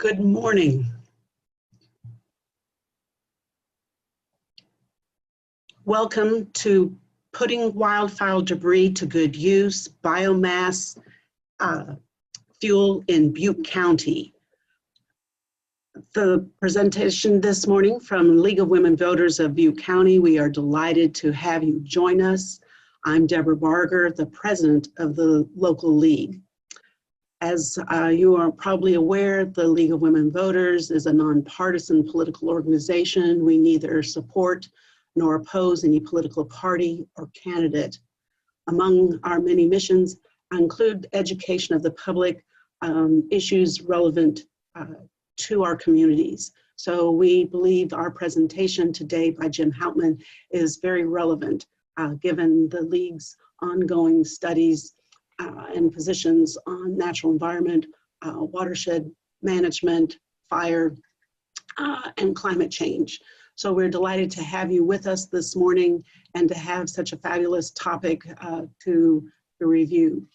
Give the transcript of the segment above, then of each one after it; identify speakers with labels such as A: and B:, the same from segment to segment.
A: Good morning. Welcome to Putting Wildfire Debris to Good Use, Biomass Fuel in Butte County. The presentation this morning from League of Women Voters of Butte County. We are delighted to have you join us. I'm Deborah Barger, the president of the local league. As you are probably aware, the League of Women Voters is a nonpartisan political organization. We neither support nor oppose any political party or candidate. Among our many missions include education of the public, issues relevant to our communities. So we believe our presentation today by Jim Houtman is very relevant given the League's ongoing studies and positions on natural environment, watershed management, fire, and climate change. So we're delighted to have you with us this morning and to have such a fabulous topic to review.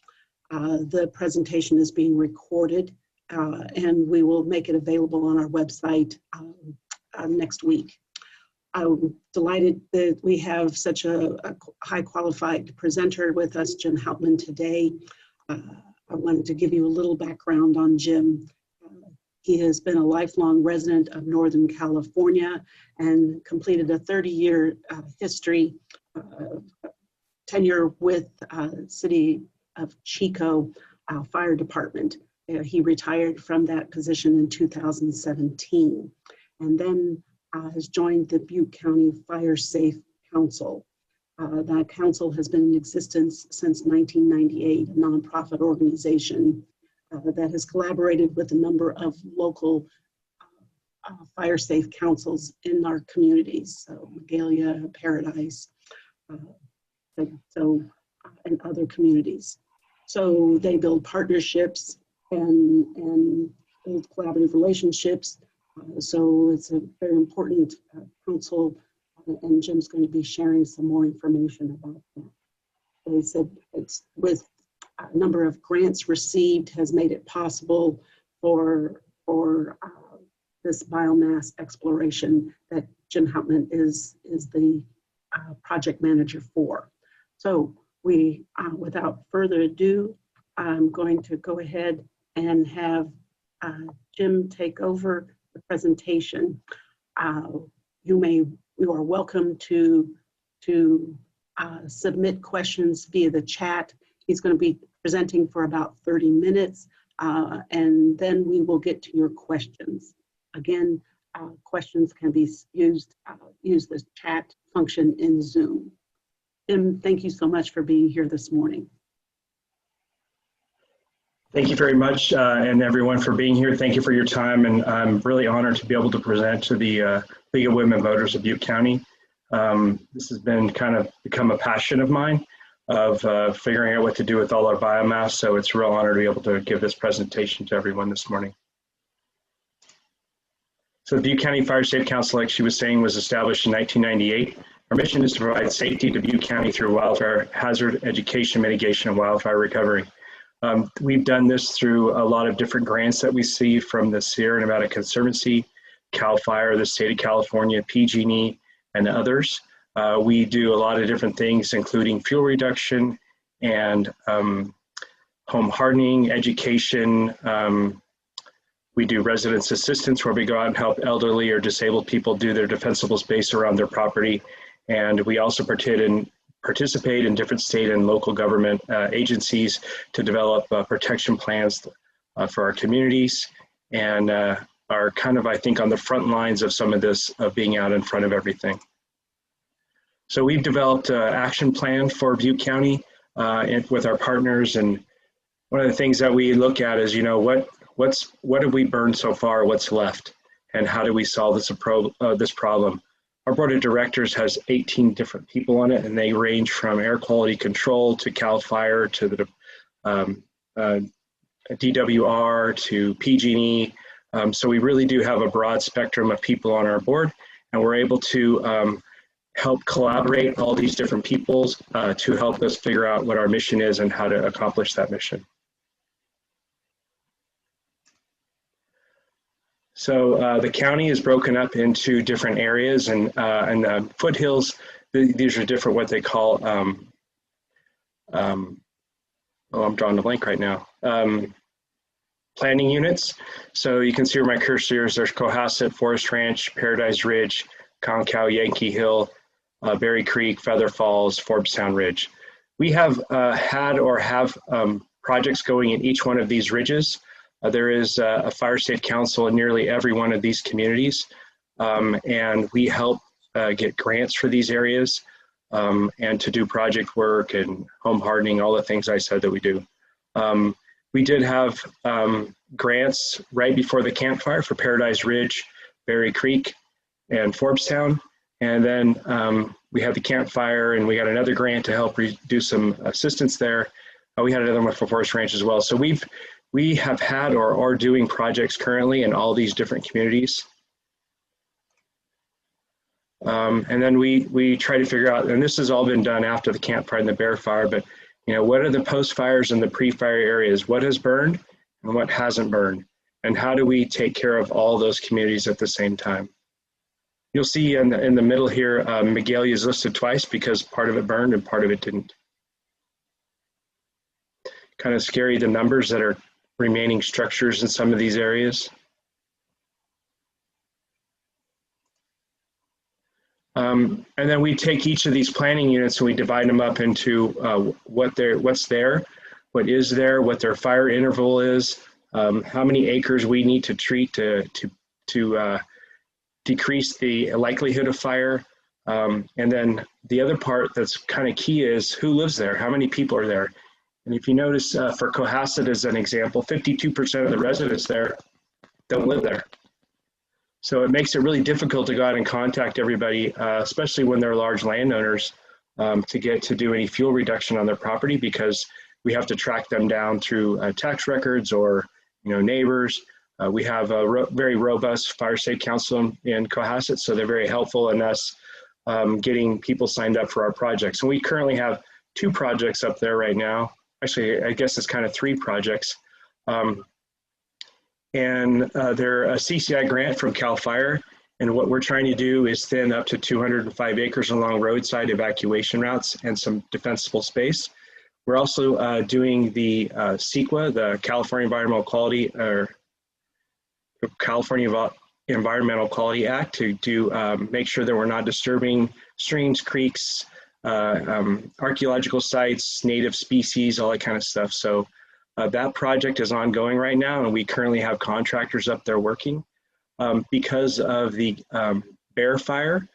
A: The presentation is being recorded and we will make it available on our website next week. I'm delighted that we have such a high qualified presenter with us, Jim Houtman, today. I wanted to give you a little background on Jim. He has been a lifelong resident of Northern California and completed a 30-year tenure with City of Chico Fire Department. He retired from that position in 2017 and then has joined the Butte County Fire Safe Council. That council has been in existence since 1998, a nonprofit organization that has collaborated with a number of local fire safe councils in our communities, so Magalia, Paradise, and other communities. So they build partnerships and build collaborative relationships. So it's a very important council, and Jim's going to be sharing some more information about that. They said it's with a number of grants received has made it possible for this biomass exploration that Jim Houtman is the project manager for. So we, without further ado, I'm going to go ahead and have Jim take over the presentation. You are welcome to submit questions via the chat. He's going to be presenting for about 30 minutes, and then we will get to your questions. Again, questions can be use the chat function in Zoom. Jim, thank you so much for being here this morning.
B: Thank you very much, and everyone for being here. Thank you for your time, and I'm really honored to be able to present to the League of Women Voters of Butte County. This has been become a passion of mine of figuring out what to do with all our biomass, so it's a real honor to be able to give this presentation to everyone this morning. So the Butte County Fire Safe Council, like she was saying, was established in 1998. Our mission is to provide safety to Butte County through wildfire hazard education, mitigation, and wildfire recovery. We've done this through a lot of different grants that we see from the Sierra Nevada Conservancy, CAL FIRE, the state of California, PG&E, and others. We do a lot of different things, including fuel reduction and home hardening, education. We do residence assistance where we go out and help elderly or disabled people do their defensible space around their property. And we also participate in different state and local government agencies to develop protection plans for our communities, and are I think, on the front lines of some of this, of being out in front of everything. So we've developed an action plan for Butte County with our partners, and one of the things that we look at is, what have we burned so far, what's left, and how do we solve this problem? Our board of directors has 18 different people on it, and they range from air quality control to CAL FIRE to the DWR to PG&E. So we really do have a broad spectrum of people on our board, and we're able to help collaborate all these different peoples to help us figure out what our mission is and how to accomplish that mission. So the county is broken up into different areas, and the foothills, these are different, what they call, oh, I'm drawing a blank right now, planning units. So you can see where my cursor is. There's Cohasset, Forest Ranch, Paradise Ridge, Concow, Yankee Hill, Berry Creek, Feather Falls, Forbstown Ridge. We have had or have projects going in each one of these ridges. There is a fire safe council in nearly every one of these communities, and we help get grants for these areas and to do project work and home hardening, all the things I said that we do. We did have grants right before the campfire for Paradise Ridge, Berry Creek, and Forbstown. And then we had the campfire, and we got another grant to help do some assistance there. We had another one for Forest Ranch as well. So we have had or are doing projects currently in all these different communities. And then we try to figure out, and this has all been done after the campfire and the bear fire, but what are the post fires and the pre-fire areas? What has burned and what hasn't burned? And how do we take care of all those communities at the same time? You'll see in the middle here, Magalia is listed twice because part of it burned and part of it didn't. Kind of scary, the numbers that are remaining structures in some of these areas. And then we take each of these planning units and we divide them up into what's there, what is there, what their fire interval is, how many acres we need to treat to decrease the likelihood of fire. And then the other part that's kind of key is who lives there, how many people are there. And if you notice for Cohasset as an example, 52% of the residents there don't live there. So it makes it really difficult to go out and contact everybody, especially when they're large landowners, to get to do any fuel reduction on their property, because we have to track them down through tax records or neighbors. We have a very robust fire safe council in Cohasset, so they're very helpful in us getting people signed up for our projects. And we currently have 2 projects up there right now. Actually, I guess it's kind of 3 projects. And they're a CCI grant from CAL FIRE. And what we're trying to do is thin up to 205 acres along roadside evacuation routes and some defensible space. We're also doing the CEQA, the California Environmental Quality, or California Environmental Quality Act, to do make sure that we're not disturbing streams, creeks, archaeological sites, native species, all that kind of stuff. So that project is ongoing right now, and we currently have contractors up there working. Because of the bear fire,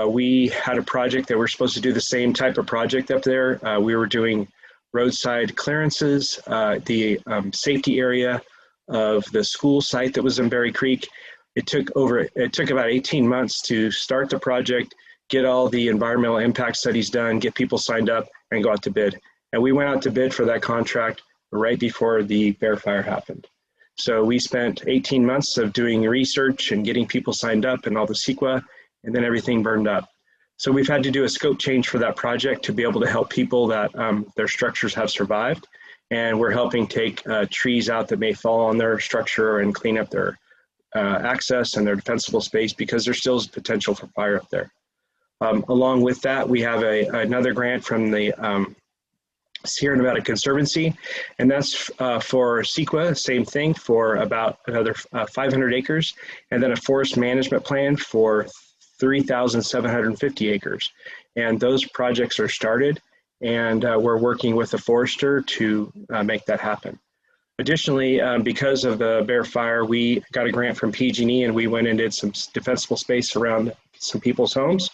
B: we had a project that we're supposed to do the same type of project up there. We were doing roadside clearances, the safety area of the school site that was in Berry Creek. It took about 18 months to start the project, get all the environmental impact studies done, get people signed up, and go out to bid. And we went out to bid for that contract right before the bear fire happened. So we spent 18 months of doing research and getting people signed up and all the CEQA, and then everything burned up. So we've had to do a scope change for that project to be able to help people that their structures have survived. And we're helping take trees out that may fall on their structure and clean up their access and their defensible space, because there still is potential for fire up there. Along with that, we have another grant from the Sierra Nevada Conservancy, and that's for CEQA, same thing, for about another 500 acres, and then a forest management plan for 3,750 acres. And those projects are started, and we're working with the forester to make that happen. Additionally, because of the bear fire, we got a grant from PG&E, and we went and did some defensible space around some people's homes.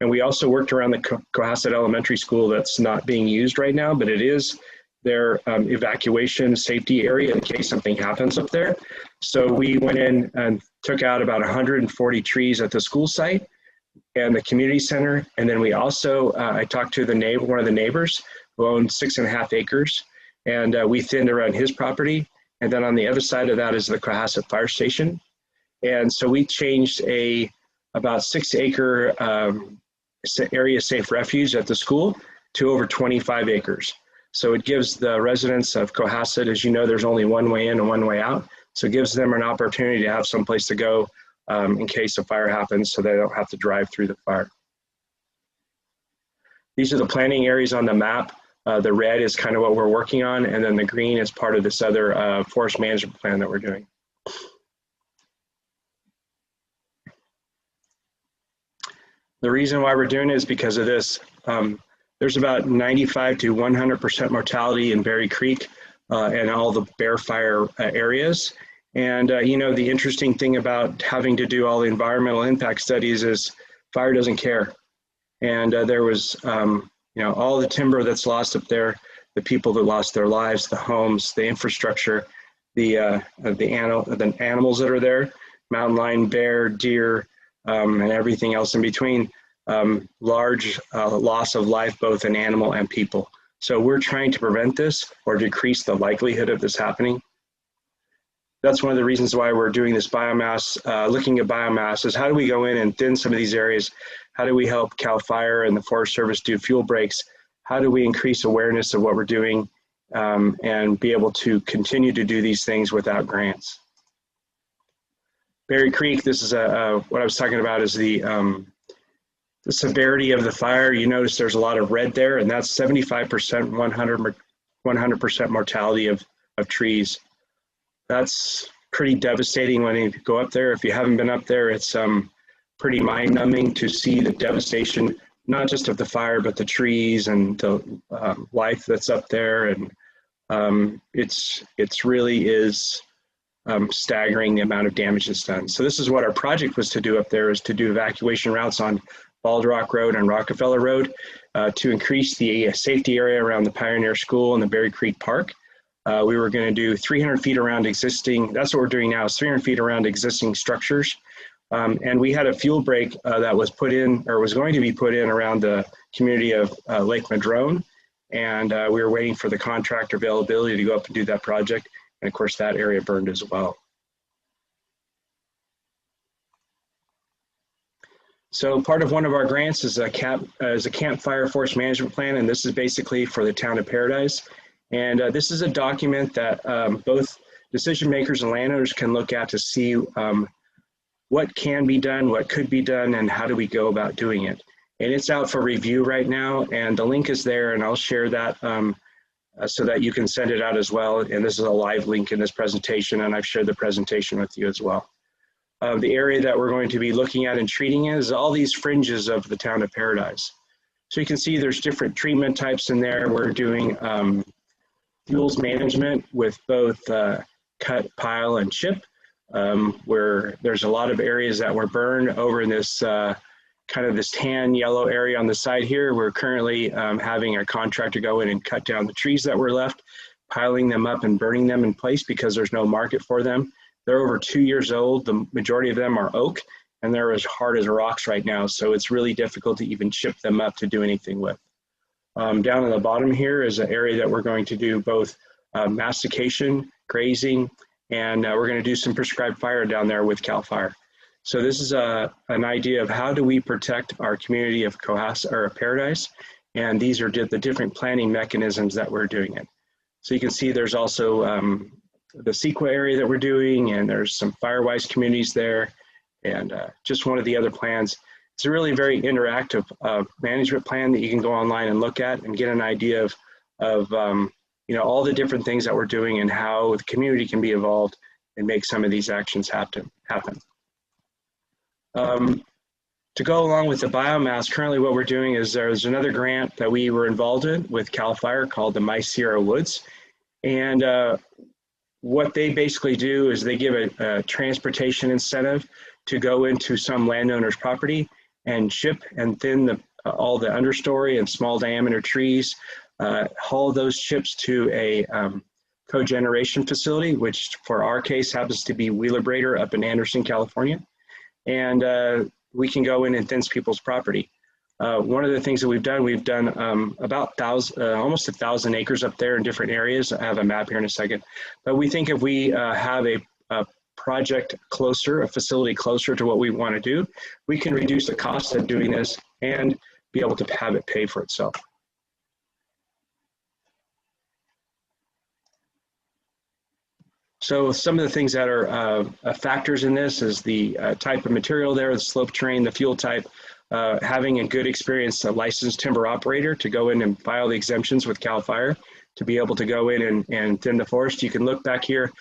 B: And we also worked around the Cohasset Elementary School that's not being used right now, but it is their evacuation safety area in case something happens up there. So we went in and took out about 140 trees at the school site and the community center. And then we also, I talked to one of the neighbors who owned 6.5 acres, and we thinned around his property. And then on the other side of that is the Cohasset Fire Station. And so we changed about 6-acre area safe refuge at the school to over 25 acres. So it gives the residents of Cohasset, as you know, there's only one way in and one way out. So it gives them an opportunity to have someplace to go in case a fire happens, so they don't have to drive through the fire. These are the planting areas on the map. The red is kind of what we're working on, and then the green is part of this other forest management plan that we're doing. The reason why we're doing it is because of this. There's about 95 to 100% mortality in Berry Creek and all the bear fire areas. And you know, the interesting thing about having to do all the environmental impact studies is fire doesn't care. And there was, you know, all the timber that's lost up there, the people that lost their lives, the homes, the infrastructure, the animals that are there, mountain lion, bear, deer, and everything else in between. Large loss of life, both in animal and people. So we're trying to prevent this or decrease the likelihood of this happening. That's one of the reasons why we're doing this biomass, looking at biomass, is how do we go in and thin some of these areas? How do we help CAL FIRE and the Forest Service do fuel breaks? How do we increase awareness of what we're doing and be able to continue to do these things without grants? Berry Creek, this is what I was talking about, is the severity of the fire. You notice there's a lot of red there, and that's 75%, 100% mortality of trees. That's pretty devastating when you go up there. If you haven't been up there, it's pretty mind-numbing to see the devastation, not just of the fire, but the trees and the life that's up there. And it's really is staggering the amount of damage that's done. So this is what our project was to do up there, is to do evacuation routes on Bald Rock Road and Rockefeller Road to increase the safety area around the Pioneer School and the Berry Creek Park. We were going to do 300 feet around existing, that's what we're doing now, is 300 feet around existing structures. And we had a fuel break that was put in, or was going to be put in, around the community of Lake Madrone. And we were waiting for the contractor availability to go up and do that project. And of course, that area burned as well. So part of one of our grants is a campfire forest management plan, and this is basically for the town of Paradise. And this is a document that both decision makers and landowners can look at to see what can be done, what could be done, and how do we go about doing it. And it's out for review right now, and the link is there, and I'll share that so that you can send it out as well. And this is a live link in this presentation, and I've shared the presentation with you as well. The area that we're going to be looking at and treating is all these fringes of the town of Paradise. So you can see there's different treatment types in there. We're doing fuels management with both cut, pile, and chip, where there's a lot of areas that were burned over in this kind of this tan yellow area on the side here. We're currently having a contractor go in and cut down the trees that were left, piling them up and burning them in place because there's no market for them. They're over 2 years old. The majority of them are oak, and they're as hard as rocks right now. So it's really difficult to even chip them up to do anything with. Down on the bottom here is an area that we're going to do both mastication, grazing, and we're going to do some prescribed fire down there with CAL FIRE. So this is an idea of how do we protect our community of Paradise, and these are the different planning mechanisms that we're doing it. So you can see there's also the Chico area that we're doing, and there's some Firewise communities there, and just one of the other plans. It's a really very interactive management plan that you can go online and look at and get an idea of you know, all the different things that we're doing and how the community can be involved and make some of these actions happen. To go along with the biomass, currently what we're doing is there's another grant that we were involved in with CAL FIRE called the My Sierra Woods. And what they basically do is they give a transportation incentive to go into some landowner's property and chip and thin all the understory and small diameter trees, haul those chips to a cogeneration facility, which for our case happens to be Wheelabrator up in Anderson, California. And we can go in and thin people's property. One of the things that we've done about almost 1,000 acres up there in different areas. I have a map here in a second. But we think if we have a project closer, a facility closer to what we want to do, we can reduce the cost of doing this and be able to have it pay for itself. So some of the things that are factors in this is the type of material there, the slope terrain, the fuel type, having a good experienced licensed timber operator to go in and file the exemptions with CAL FIRE to be able to go in and thin the forest. You can look back here.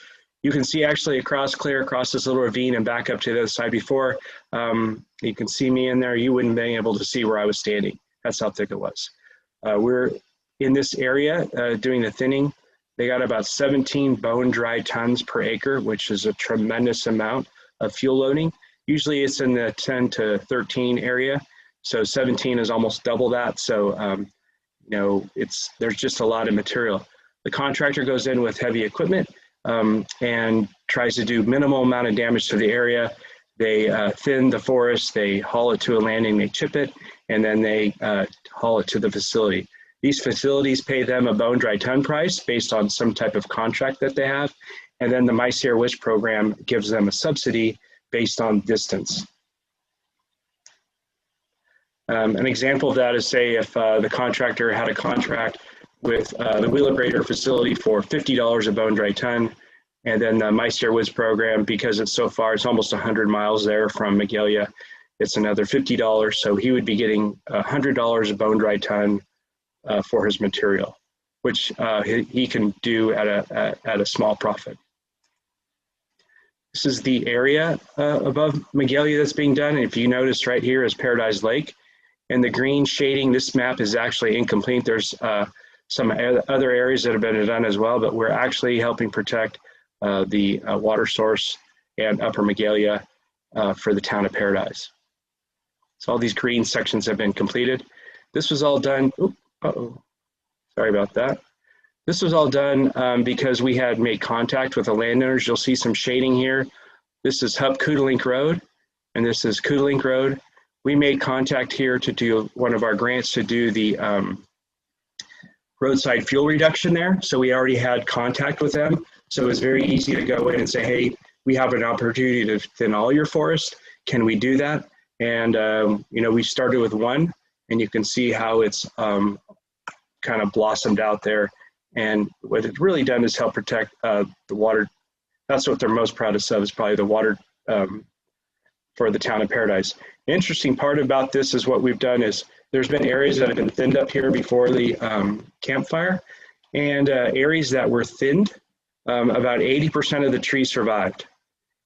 B: You can see actually clear across this little ravine and back up to the other side before. You can see me in there. You wouldn't be able to see where I was standing. That's how thick it was. We're in this area doing the thinning. They got about 17 bone dry tons per acre, which is a tremendous amount of fuel loading. Usually it's in the 10 to 13 area. So 17 is almost double that. So, you know, there's just a lot of material. The contractor goes in with heavy equipment and tries to do minimal amount of damage to the area. They thin the forest, they haul it to a landing, they chip it, and then they haul it to the facility. These facilities pay them a bone dry ton price based on some type of contract that they have. And then the MySierra Wish program gives them a subsidy based on distance. An example of that is, say, if the contractor had a contract with the Wheelabrator facility for $50 a bone dry ton, and then the MySierra Wish program, because it's so far, it's almost 100 miles there from Magalia, it's another $50. So he would be getting $100 a bone dry ton for his material, which he can do at a small profit. This is the area above Magalia that's being done. And if you notice right here is Paradise Lake, and the green shading, this map is actually incomplete. There's some other areas that have been done as well, but we're actually helping protect the water source and Upper Magalia for the town of Paradise. So all these green sections have been completed. This was all done, sorry about that. This was all done because we had made contact with the landowners. You'll see some shading here. This is Coodalink Road, and this is Coodalink Road. We made contact here to do one of our grants to do the roadside fuel reduction there. So we already had contact with them. So it was very easy to go in and say, hey, we have an opportunity to thin all your forest. Can we do that? And, you know, we started with one, and you can see how it's kind of blossomed out there. And what it's really done is help protect the water. That's what they're most proudest of, is probably the water for the town of Paradise. The interesting part about this is what we've done is there's been areas that have been thinned up here before the campfire, and areas that were thinned, about 80% of the trees survived.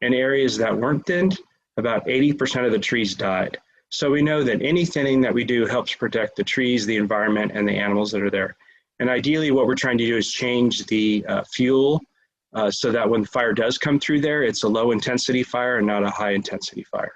B: And areas that weren't thinned, about 80% of the trees died. So we know that any thinning that we do helps protect the trees, the environment, and the animals that are there. And ideally what we're trying to do is change the fuel so that when the fire does come through there, it's a low intensity fire and not a high intensity fire.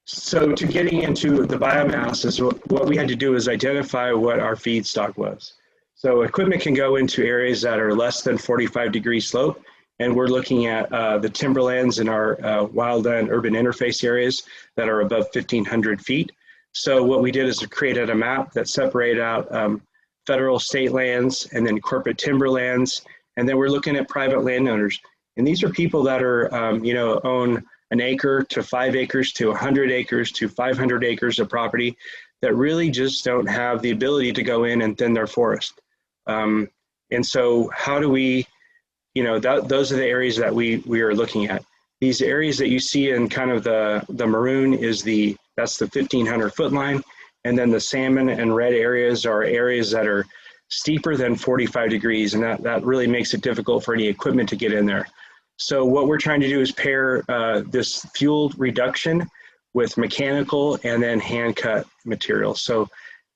B: So to getting into the biomass, is what we had to do is identify what our feedstock was. So equipment can go into areas that are less than 45-degree slope, and we're looking at the timberlands in our wildland urban interface areas that are above 1,500 feet. So what we did is we created a map that separated out federal, state lands, and then corporate timberlands, and then we're looking at private landowners. And these are people that are, you know, own an acre to 5 acres to 100 acres to 500 acres of property that really just don't have the ability to go in and thin their forest. And so how do we, you know, those are the areas that we are looking at. These areas that you see in kind of the maroon is that's the 1,500 foot line. And then the salmon and red areas are areas that are steeper than 45 degrees. And that really makes it difficult for any equipment to get in there. So what we're trying to do is pair this fuel reduction with mechanical and then hand cut material. So,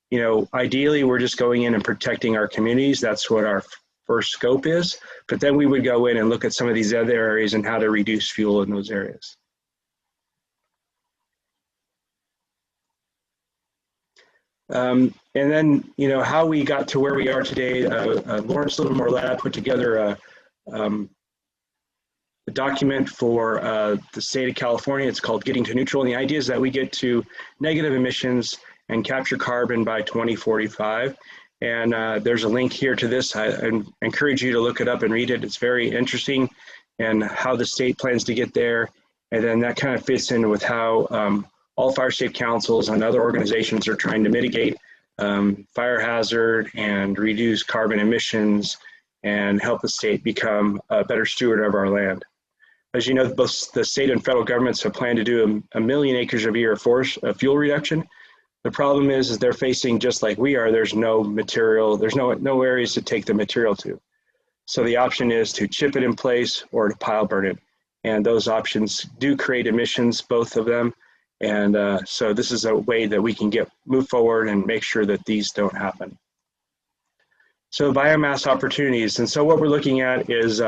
B: you know, ideally we're just going in and protecting our communities. That's what our first scope is. But then we would go in and look at some of these other areas and how to reduce fuel in those areas. And then, you know, how we got to where we are today, Lawrence Livermore Lab put together a document for the state of California. It's called Getting to Neutral. And the idea is that we get to negative emissions and capture carbon by 2045. And there's a link here to this. I encourage you to look it up and read it. It's very interesting, and how the state plans to get there. And then that kind of fits in with how all fire safe councils and other organizations are trying to mitigate fire hazard and reduce carbon emissions and help the state become a better steward of our land. As you know, both the state and federal governments have planned to do a million acres a year of fuel reduction. The problem is they're facing, just like we are, there's no material, there's no areas to take the material to. So the option is to chip it in place or to pile burn it. And those options do create emissions, both of them. And so this is a way that we can move forward and make sure that these don't happen. So biomass opportunities. And so what we're looking at is,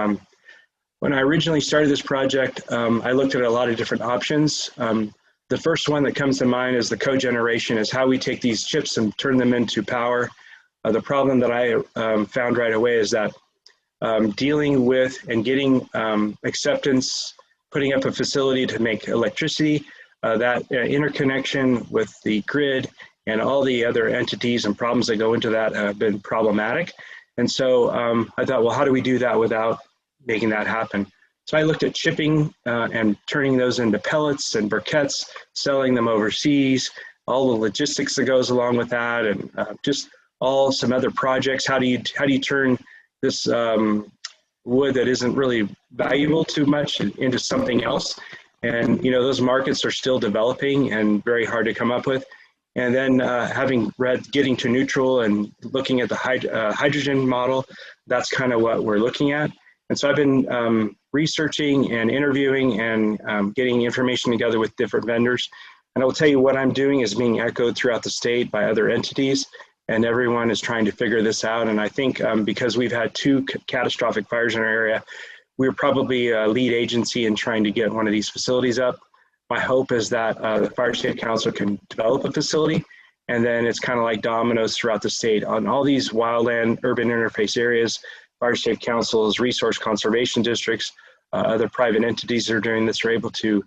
B: when I originally started this project, I looked at a lot of different options. The first one that comes to mind is the cogeneration, is how we take these chips and turn them into power. The problem that I found right away is that dealing with and getting acceptance, putting up a facility to make electricity, that interconnection with the grid and all the other entities and problems that go into that have been problematic. And so I thought, well, how do we do that without making that happen? So I looked at chipping and turning those into pellets and briquettes, selling them overseas, all the logistics that goes along with that, and just some other projects. How do you turn this wood that isn't really valuable too much into something else? And you know, those markets are still developing and very hard to come up with. And then having read Getting to Neutral and looking at the hydrogen model, that's kind of what we're looking at. And so I've been researching and interviewing and getting information together with different vendors. And I will tell you, what I'm doing is being echoed throughout the state by other entities, and everyone is trying to figure this out. And I think because we've had 2 catastrophic fires in our area, we're probably a lead agency in trying to get one of these facilities up. My hope is that the Fire State Council can develop a facility, and then it's kind of like dominoes throughout the state. On all these wildland urban interface areas, Fire State Councils, resource conservation districts, other private entities that are doing this are able to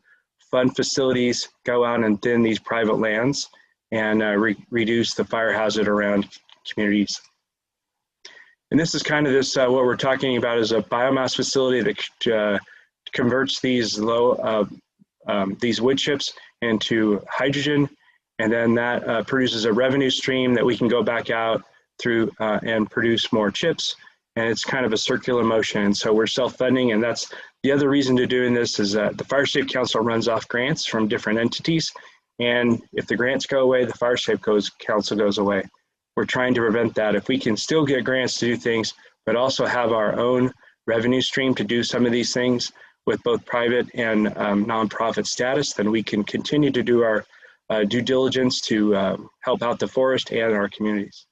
B: fund facilities, go out and thin these private lands, and reduce the fire hazard around communities. And this is kind of this, what we're talking about is a biomass facility that converts these these wood chips into hydrogen, and then that produces a revenue stream that we can go back out through and produce more chips. And it's kind of a circular motion. And so we're self-funding, and that's the other reason to doing this is that the Fire Safe Council runs off grants from different entities. And if the grants go away, the Fire Safe Council goes away. We're trying to prevent that. If we can still get grants to do things, but also have our own revenue stream to do some of these things with both private and nonprofit status, then we can continue to do our due diligence to help out the forest and our communities.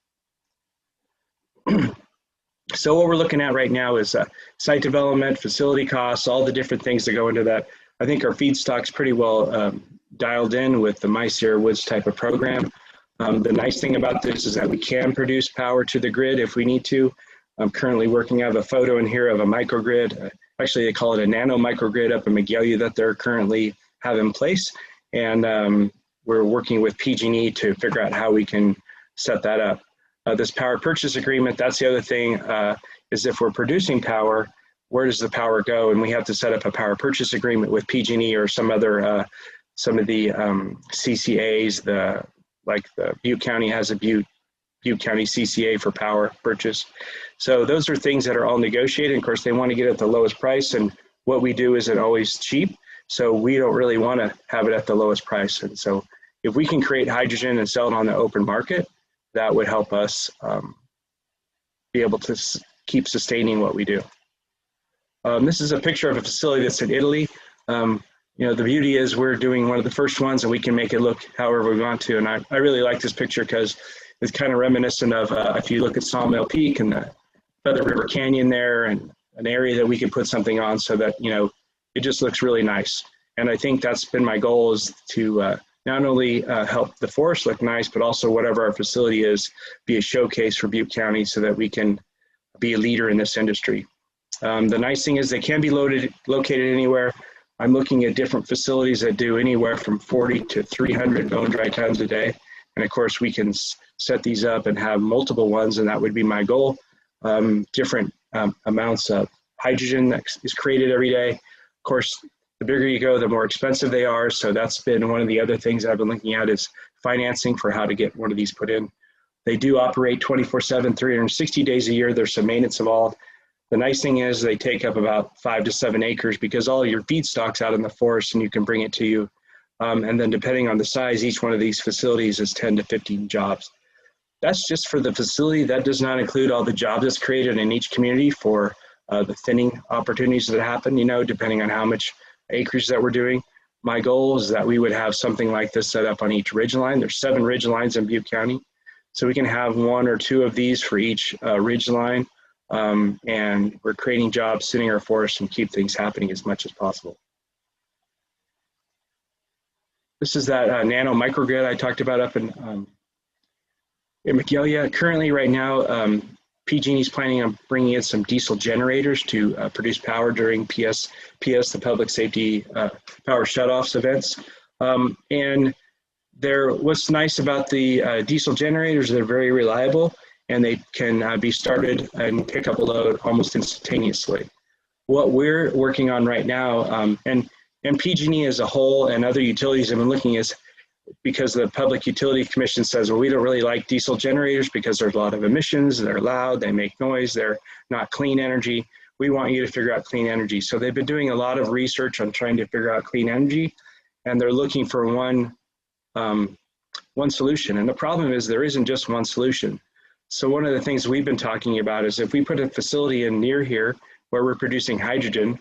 B: So what we're looking at right now is site development, facility costs, all the different things that go into that. I think our feedstock's pretty well dialed in with the My Sierra Woods type of program. The nice thing about this is that we can produce power to the grid if we need to. I'm currently working, I have a photo in here of a microgrid. Actually, they call it a nano microgrid up in Magalia that they're currently have in place. And we're working with PG&E to figure out how we can set that up. This power purchase agreement, that's the other thing, is if we're producing power, where does the power go? And we have to set up a power purchase agreement with PG&E or some other, some of the CCAs, like the Butte County has a Butte County CCA for power purchase. So those are things that are all negotiated. Of course, they want to get it at the lowest price, and what we do isn't always cheap. So we don't really want to have it at the lowest price. And so if we can create hydrogen and sell it on the open market, that would help us be able to keep sustaining what we do. This is a picture of a facility that's in Italy. You know, the beauty is we're doing one of the first ones, and we can make it look however we want to. And I really like this picture because it's kind of reminiscent of if you look at Sawmill Peak and the Feather River Canyon there, and an area that we could put something on so that, you know, it just looks really nice. And I think that's been my goal, is to not only help the forest look nice, but also whatever our facility is, be a showcase for Butte County so that we can be a leader in this industry. The nice thing is they can be located anywhere. I'm looking at different facilities that do anywhere from 40 to 300 bone dry tons a day. And of course, we can set these up and have multiple ones, and that would be my goal. Different amounts of hydrogen that is created every day. Of course, the bigger you go, the more expensive they are. So that's been one of the other things I've been looking at, is financing for how to get one of these put in. They do operate 24/7, 360 days a year. There's some maintenance involved. The nice thing is they take up about 5 to 7 acres because all your feedstock's out in the forest and you can bring it to you. And then depending on the size, each one of these facilities is 10 to 15 jobs. That's just for the facility. That does not include all the jobs that's created in each community for the thinning opportunities that happen, you know, depending on how much acreage that we're doing. My goal is that we would have something like this set up on each ridge line. There's 7 ridge lines in Butte County. So we can have 1 or 2 of these for each ridge line. And we're creating jobs, thinning our forests, and keep things happening as much as possible. This is that nano microgrid I talked about up in McGill. Currently, right now, PG&E is planning on bringing in some diesel generators to produce power during PS, the public safety power shutoffs events. And what's nice about the diesel generators, they're very reliable, and they can be started and pick up a load almost instantaneously. What we're working on right now, and PG&E as a whole and other utilities have been looking is, because the Public Utility Commission says, well, we don't really like diesel generators because there's a lot of emissions, they're loud, they make noise, they're not clean energy. We want you to figure out clean energy. So they've been doing a lot of research on trying to figure out clean energy, and they're looking for one solution. And the problem is there isn't just one solution. So one of the things we've been talking about is if we put a facility in near here where we're producing hydrogen,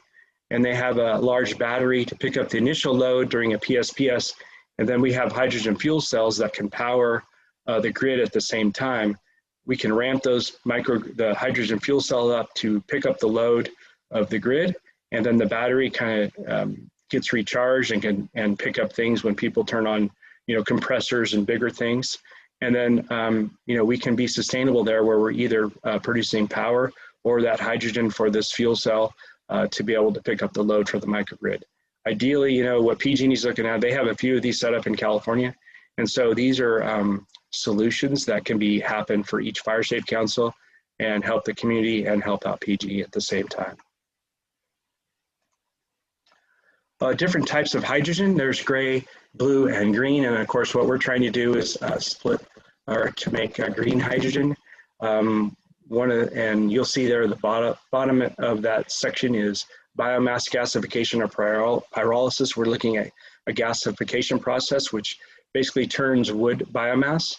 B: and they have a large battery to pick up the initial load during a PSPS, and then we have hydrogen fuel cells that can power the grid at the same time, we can ramp the hydrogen fuel cell up to pick up the load of the grid, and then the battery kind of gets recharged and can pick up things when people turn on, you know, compressors and bigger things. And then, you know, we can be sustainable there where we're either producing power or that hydrogen for this fuel cell to be able to pick up the load for the microgrid. Ideally, you know, what PG&E is looking at, they have a few of these set up in California. And so these are solutions that can happen for each fire safety council and help the community and help out PG&E at the same time. Different types of hydrogen, there's gray, blue, and green. And of course, what we're trying to do is split or to make green hydrogen. And you'll see there at the bottom of that section is biomass gasification or pyrolysis. We're looking at a gasification process, which basically turns wood biomass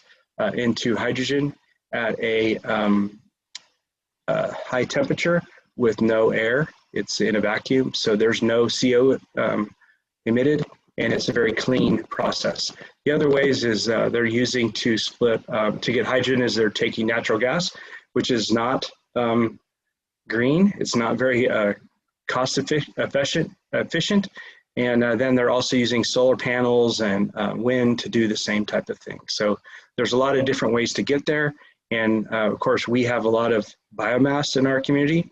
B: into hydrogen at a high temperature with no air. It's in a vacuum, so there's no CO emitted, and it's a very clean process. The other ways is they're using to split, to get hydrogen is they're taking natural gas, which is not green. It's not very cost efficient, and then they're also using solar panels and wind to do the same type of thing. So there's a lot of different ways to get there, and of course we have a lot of biomass in our community.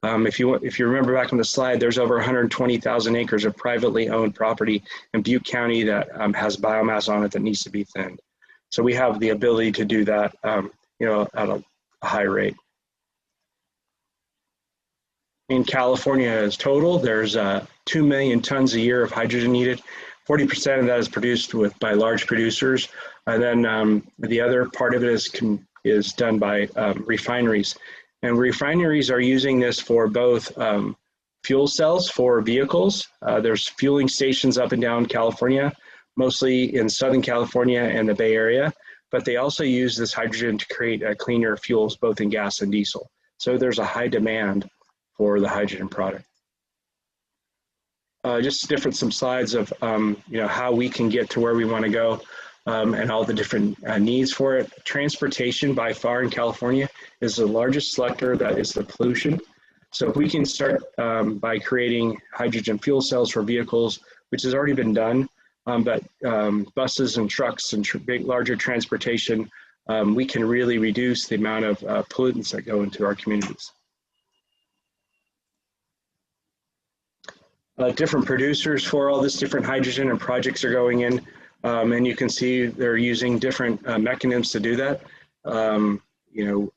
B: If you remember back on the slide, there's over 120,000 acres of privately owned property in Butte County that has biomass on it that needs to be thinned. So we have the ability to do that, you know, at a high rate. In California as total, there's 2 million tons a year of hydrogen needed. 40% of that is produced by large producers. And then the other part of it is done by refineries. And refineries are using this for both fuel cells for vehicles. There's fueling stations up and down California, mostly in Southern California and the Bay Area, but they also use this hydrogen to create cleaner fuels, both in gas and diesel. So there's a high demand for the hydrogen product. Just some slides of you know, how we can get to where we want to go. And all the different needs for it. Transportation by far in California is the largest selector that is the pollution. So if we can start by creating hydrogen fuel cells for vehicles, which has already been done, but buses and trucks and larger transportation, we can really reduce the amount of pollutants that go into our communities. Different producers for all this different hydrogen and projects are going in. And you can see they're using different mechanisms to do that. You know,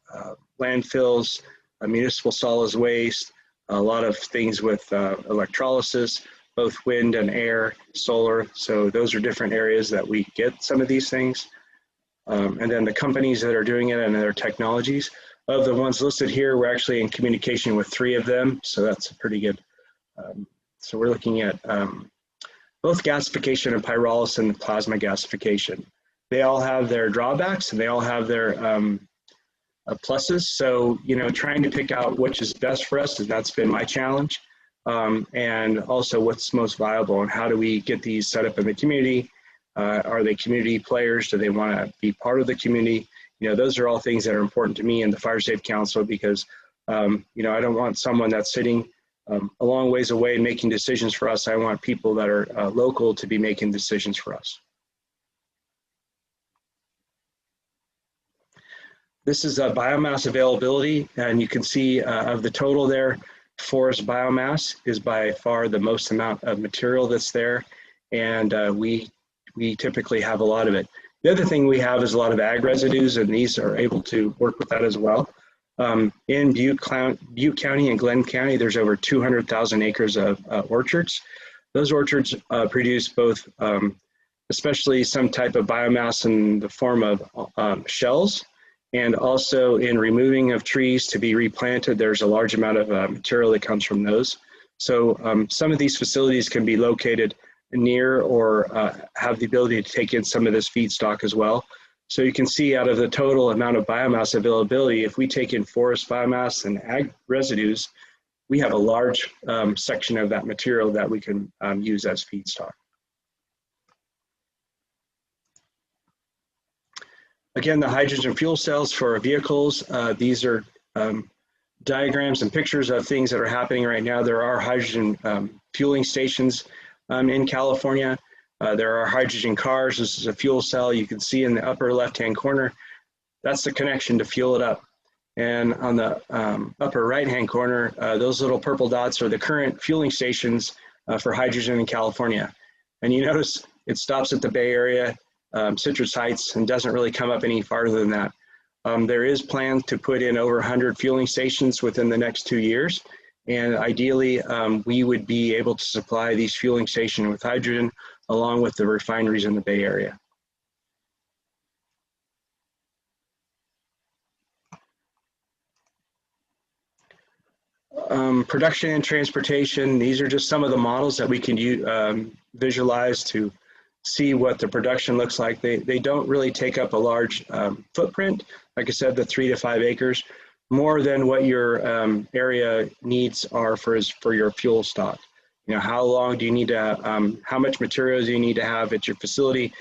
B: landfills, municipal solids waste, a lot of things with electrolysis, both wind and air, solar. So those are different areas that we get some of these things. and then the companies that are doing it and their technologies. Of the ones listed here, we're actually in communication with 3 of them, so that's a pretty good. So we're looking at both gasification and pyrolysis and plasma gasification. They all have their drawbacks and they all have their pluses. So, you know, trying to pick out which is best for us, and that's been my challenge. And also what's most viable and how do we get these set up in the community? Are they community players? Do they want to be part of the community? You know, those are all things that are important to me in the Fire Safe Council because, you know, I don't want someone that's sitting a long ways away making decisions for us. I want people that are local to be making decisions for us. This is biomass availability, and you can see of the total there, forest biomass is by far the most amount of material that's there, and we typically have a lot of it. The other thing we have is a lot of ag residues, and these are able to work with that as well. In Butte County and Glenn County, there's over 200,000 acres of orchards. Those orchards produce both, especially some type of biomass in the form of shells, and also in removing of trees to be replanted, there's a large amount of material that comes from those. So some of these facilities can be located near or have the ability to take in some of this feedstock as well. So you can see out of the total amount of biomass availability, if we take in forest biomass and ag residues, we have a large section of that material that we can use as feedstock. Again, the hydrogen fuel cells for vehicles, these are diagrams and pictures of things that are happening right now. There are hydrogen fueling stations in California. There are hydrogen cars. This is a fuel cell. You can see in the upper left-hand corner, that's the connection to fuel it up. And on the upper right-hand corner, those little purple dots are the current fueling stations for hydrogen in California. And you notice it stops at the Bay Area, Citrus Heights, and doesn't really come up any farther than that. There is plans to put in over 100 fueling stations within the next 2 years. And ideally, we would be able to supply these fueling stations with hydrogen along with the refineries in the Bay Area. Production and transportation, these are just some of the models that we can visualize to see what the production looks like. They don't really take up a large footprint. Like I said, the 3 to 5 acres, more than what your area needs are for your fuel stock. You know, how long do you need to, how much materials do you need to have at your facility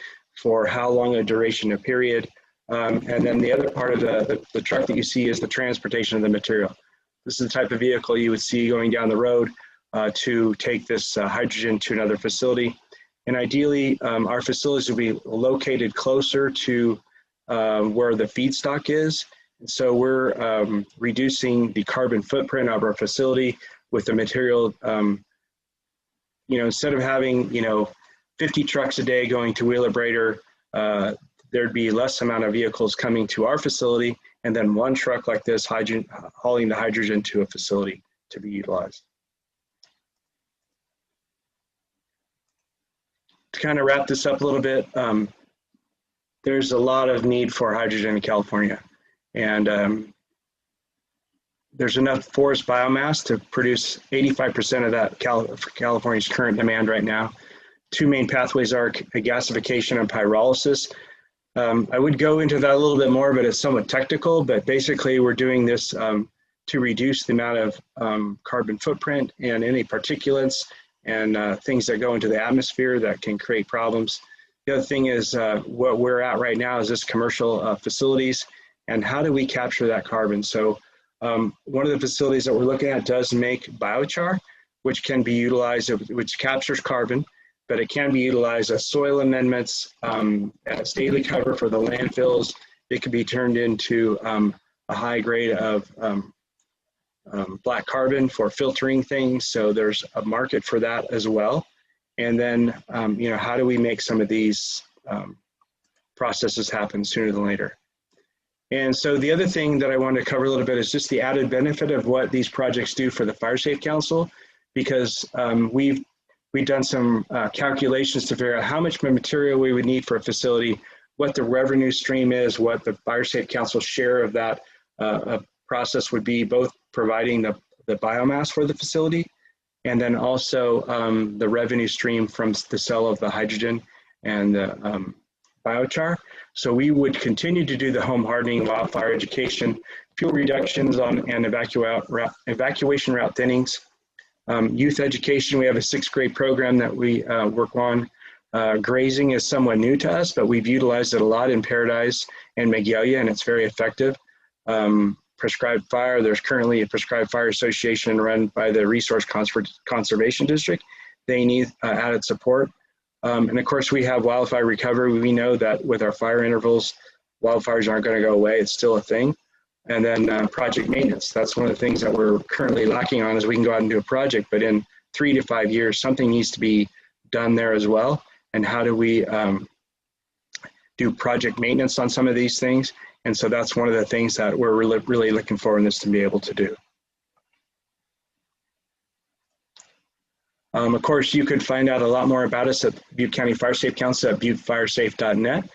B: for how long a duration of period. And then the other part of the truck that you see is the transportation of the material. This is the type of vehicle you would see going down the road to take this hydrogen to another facility. And ideally, our facilities will be located closer to where the feedstock is. And so we're reducing the carbon footprint of our facility with the material. You know, instead of having, 50 trucks a day going to Wheelabrator, there'd be less amount of vehicles coming to our facility, and then one truck like this hauling the hydrogen to a facility to be utilized. To kind of wrap this up a little bit, there's a lot of need for hydrogen in California, and there's enough forest biomass to produce 85% of that for California's current demand right now. 2 main pathways are gasification and pyrolysis. I would go into that a little bit more, but it's somewhat technical, but basically we're doing this to reduce the amount of carbon footprint and any particulates and things that go into the atmosphere that can create problems. The other thing is what we're at right now is this commercial facilities, and how do we capture that carbon? So one of the facilities that we're looking at does make biochar, which can be utilized, which captures carbon, but it can be utilized as soil amendments, as daily cover for the landfills. It can be turned into a high grade of black carbon for filtering things. So there's a market for that as well. And then, how do we make some of these processes happen sooner than later? And so the other thing that I wanted to cover a little bit is just the added benefit of what these projects do for the Fire Safe Council, because we've done some calculations to figure out how much material we would need for a facility what the revenue stream is, what the Fire Safe Council share of that process would be, both providing the biomass for the facility, and then also the revenue stream from the sale of the hydrogen and the biochar. So we would continue to do the home hardening, wildfire education, fuel reductions and evacuation route thinnings, youth education. We have a 6th grade program that we work on. Grazing is somewhat new to us, but we've utilized it a lot in Paradise and Magalia, and it's very effective. Prescribed fire, there's currently a prescribed fire association run by the Resource Conservation District. They need added support. And of course, we have wildfire recovery. We know that with our fire intervals, wildfires aren't going to go away. It's still a thing. And then project maintenance. That's one of the things that we're currently lacking on, is we can go out and do a project, but in 3 to 5 years, something needs to be done there as well. And how do we do project maintenance on some of these things? And so that's one of the things that we're really looking for in this to be able to do. Of course, you could find out a lot more about us at Butte County Fire Safe Council at buttefiresafe.net.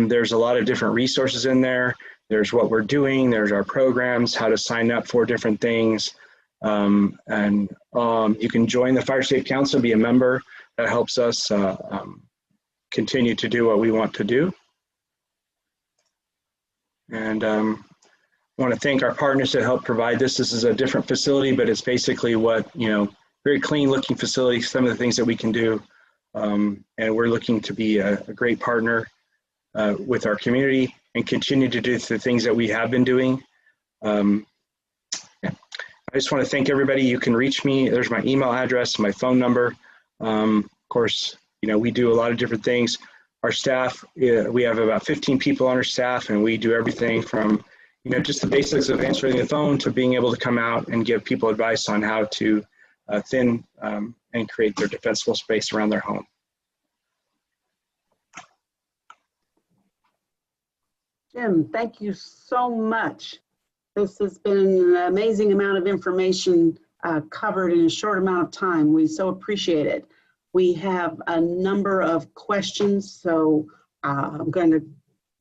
B: There's a lot of different resources in there. There's what we're doing, there's our programs, how to sign up for different things. You can join the Fire Safe Council, be a member. That helps us continue to do what we want to do. And I want to thank our partners that help provide this. This is a different facility, but it's basically what, very clean looking facility, some of the things that we can do. And we're looking to be a great partner with our community and continue to do the things that we have been doing. I just want to thank everybody. You can reach me. There's my email address, my phone number. Of course, we do a lot of different things. Our staff, we have about 15 people on our staff, and we do everything from, just the basics of answering the phone to being able to come out and give people advice on how to thin and create their defensible space around their home.
A: Jim, thank you so much. This has been an amazing amount of information covered in a short amount of time. We so appreciate it. We have a number of questions, so I'm going to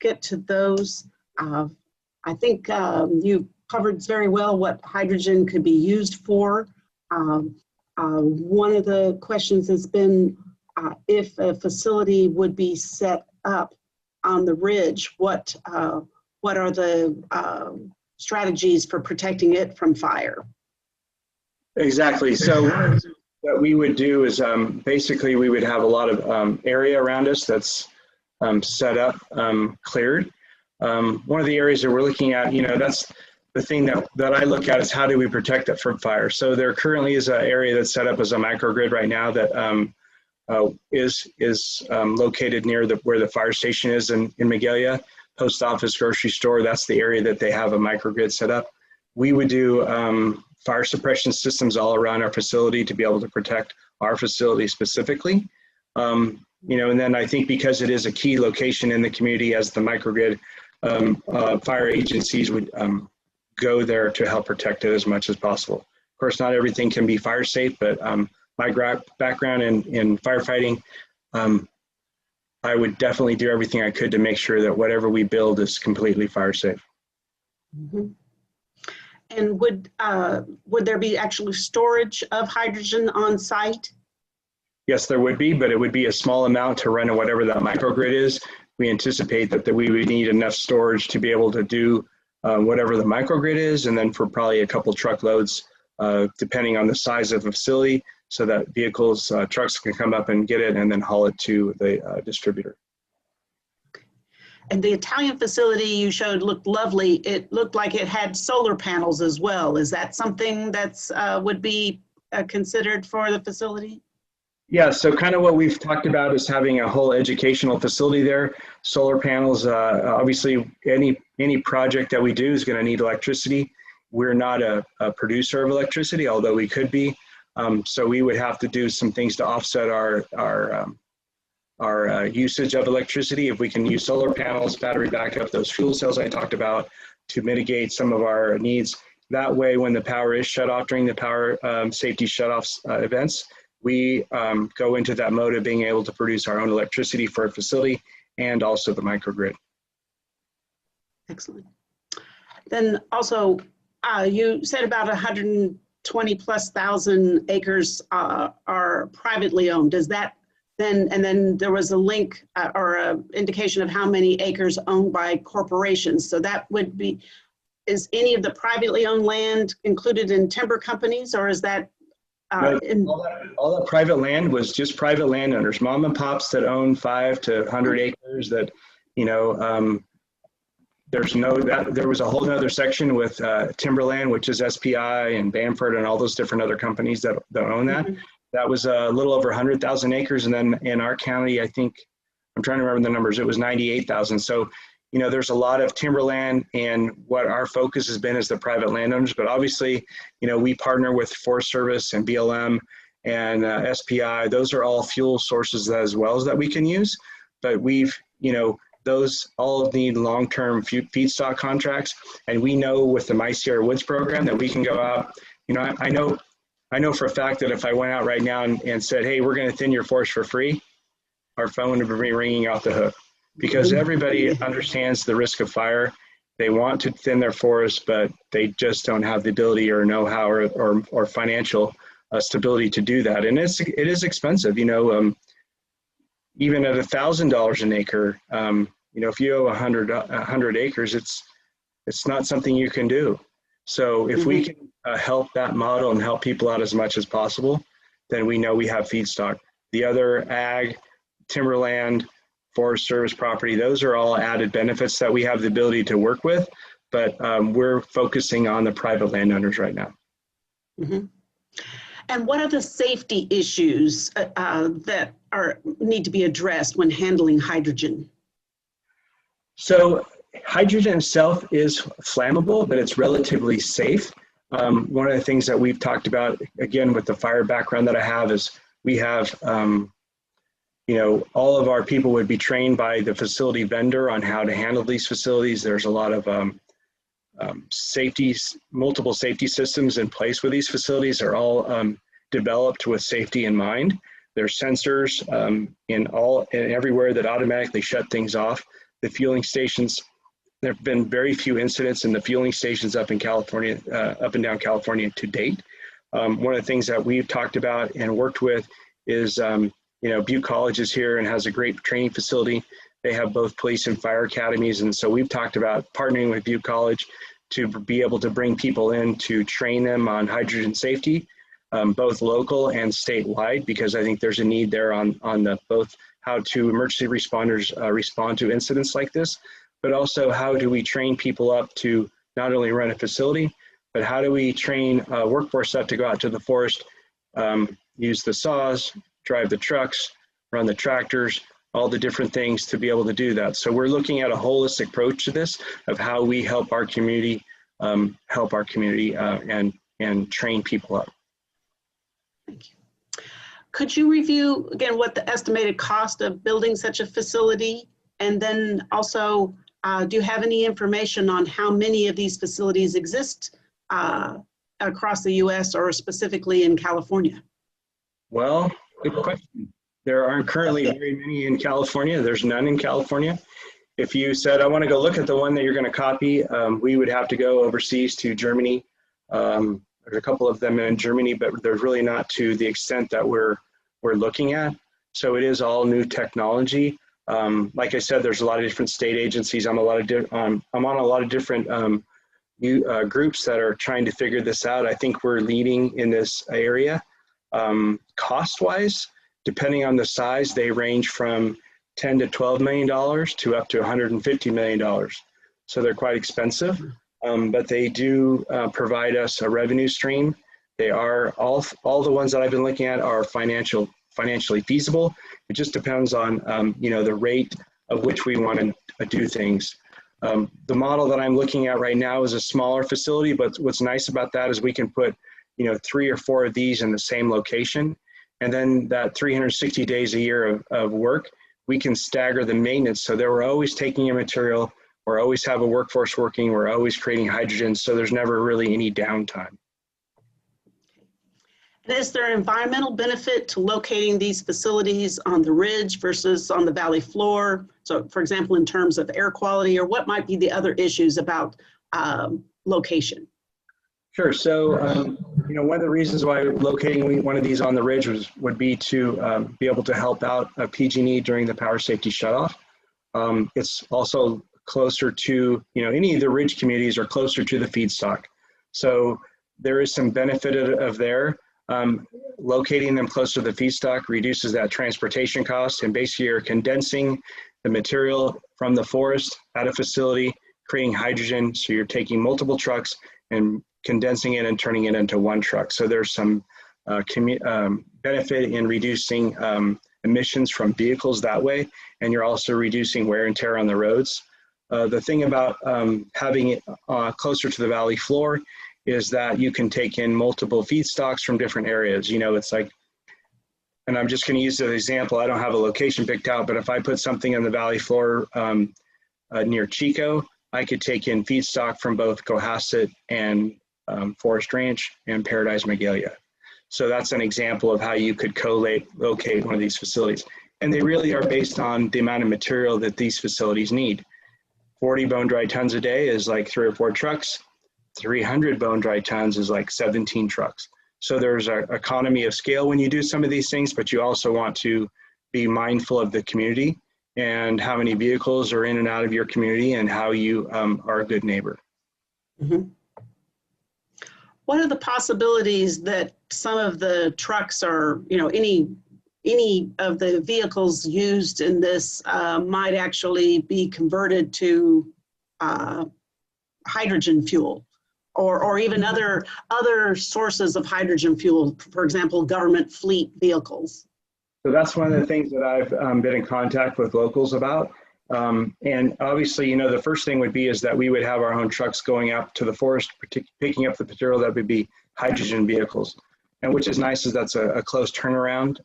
A: get to those. I think you covered very well what hydrogen could be used for. One of the questions has been if a facility would be set up on the ridge, what are the strategies for protecting it from fire?
B: Exactly. So what we would do is basically we would have a lot of area around us that's set up, cleared. One of the areas that we're looking at, that's the thing that I look at is how do we protect it from fire. So there currently is an area that's set up as a microgrid right now that is located near where the fire station is in Magalia, post office, grocery store. That's the area that they have a microgrid set up. We would do fire suppression systems all around our facility to be able to protect our facility specifically. And then I think because it is a key location in the community as the microgrid, fire agencies would go there to help protect it as much as possible. Of course, not everything can be fire safe, but my background in firefighting, I would definitely do everything I could to make sure that whatever we build is completely fire safe.
A: Mm-hmm. And would there be actually storage of hydrogen on site?
B: Yes, there would be, but it would be a small amount to run whatever that microgrid is. We anticipate that we would need enough storage to be able to do whatever the microgrid is, and then for probably a couple truckloads, depending on the size of the facility, so that vehicles, trucks can come up and get it and then haul it to the distributor.
A: And the Italian facility you showed looked lovely. It looked like it had solar panels as well. Is that something that's would be considered for the facility?
B: Yeah, so kind of what we've talked about is having a whole educational facility there. Solar panels, obviously any project that we do is going to need electricity. We're not a producer of electricity, although we could be. So we would have to do some things to offset our usage of electricity. If we can use solar panels, battery backup, those fuel cells I talked about to mitigate some of our needs. That way, when the power is shut off during the power safety shutoffs events, we go into that mode of being able to produce our own electricity for a facility and also the microgrid.
A: Excellent. Then also, you said about 120,000+ acres are privately owned. Does that then, and then there was a link or an indication of how many acres owned by corporations. So that would be, is any of the privately owned land included in timber companies, or is that?
B: No, all that private land was just private landowners, mom and pops that own 5 to 100 acres that, you know, there's no, there was a whole other section with timberland, which is SPI and Bamford and all those different other companies that own that. Mm-hmm. That was a little over 100,000 acres. And then in our county, I think, I'm trying to remember the numbers, it was 98,000. So, you know, there's a lot of timberland, and what our focus has been is the private landowners. But obviously, you know, we partner with Forest Service and BLM and SPI. Those are all fuel sources as well as that we can use. But we've, you know, those all need long-term feedstock contracts. And we know with the My Sierra Woods program that we can go out, you know, I know for a fact that if I went out right now and said, hey, we're going to thin your forest for free, our phone would be ringing off the hook, because everybody understands the risk of fire. They want to thin their forest, but they just don't have the ability or know-how or financial stability to do that. And it is expensive, you know, even at $1,000 an acre, you know, if you owe 100 acres, it's not something you can do. So if we can help that model and help people out as much as possible, then we know we have feedstock. The other ag, timberland, Forest Service property, those are all added benefits that we have the ability to work with, but we're focusing on the private landowners right now.
A: Mm-hmm. And what are the safety issues that need to be addressed when handling hydrogen? So
B: hydrogen itself is flammable, but it's relatively safe. One of the things that we've talked about, again, with the fire background that I have, is we have, you know, all of our people would be trained by the facility vendor on how to handle these facilities. There's a lot of multiple safety systems in place with these facilities. Are all developed with safety in mind. There's sensors everywhere that automatically shut things off. The fueling stations, there have been very few incidents in the fueling stations up in California, up and down California to date. One of the things that we've talked about and worked with is, you know, Butte College is here and has a great training facility. They have both police and fire academies. And so we've talked about partnering with Butte College to be able to bring people in to train them on hydrogen safety, both local and statewide, because I think there's a need there on both how to emergency responders respond to incidents like this, but also how do we train people up to not only run a facility, but how do we train workforce up to go out to the forest, use the saws, drive the trucks, run the tractors, all the different things to be able to do that. So we're looking at a holistic approach to this of how we help our community, and train people up.
A: Thank you. Could you review again what the estimated cost of building such a facility, and then also do you have any information on how many of these facilities exist across the U.S. or specifically in California?
B: Well, good question. There aren't currently very many in California. There's none in California. If you said, I want to go look at the one that you're going to copy, we would have to go overseas to Germany. There's a couple of them in Germany, but they're really not to the extent that we're looking at. So it is all new technology. Like I said, there's a lot of different state agencies. I'm on a lot of different groups that are trying to figure this out. I think we're leading in this area. Cost-wise, depending on the size, they range from $10 to $12 million to up to $150 million. So they're quite expensive, but they do provide us a revenue stream. They are all the ones that I've been looking at are financially feasible. It just depends on you know, the rate of which we want to do things. The model that I'm looking at right now is a smaller facility, but what's nice about that is we can put, you know, 3 or 4 of these in the same location, and then that 360 days a year of work, we can stagger the maintenance so that we're always taking in material, we're always have a workforce working, we're always creating hydrogen, so there's never really any downtime.
A: Is there an environmental benefit to locating these facilities on the ridge versus on the valley floor? So for example, in terms of air quality, or what might be the other issues about location?
B: Sure. So, one of the reasons why locating one of these on the ridge would be to be able to help out PG&E during the power safety shutoff. It's also closer to, any of the ridge communities are closer to the feedstock. So there is some benefit of there. Locating them close to the feedstock reduces that transportation cost, and basically you're condensing the material from the forest at a facility, creating hydrogen. So you're taking multiple trucks and condensing it and turning it into one truck. So there's some benefit in reducing emissions from vehicles that way, and you're also reducing wear and tear on the roads. The thing about having it closer to the valley floor is that you can take in multiple feedstocks from different areas. It's like, and I'm just going to use an example. I don't have a location picked out, but if I put something on the valley floor near Chico, I could take in feedstock from both Cohasset and Forest Ranch and Paradise Magalia. So that's an example of how you could co-locate one of these facilities. And they really are based on the amount of material that these facilities need. 40 bone dry tons a day is like 3 or 4 trucks. 300 bone dry tons is like 17 trucks. So there's an economy of scale when you do some of these things, but you also want to be mindful of the community and how many vehicles are in and out of your community and how you are a good neighbor.
A: Mm-hmm. What are the possibilities that some of the trucks are, any of the vehicles used in this might actually be converted to hydrogen fuel, or even other sources of hydrogen fuel, for example, government fleet vehicles?
B: So that's one of the things that I've been in contact with locals about. And obviously, the first thing would be is that we would have our own trucks going up to the forest, picking up the material that would be hydrogen vehicles. And which is nice is that's a close turnaround.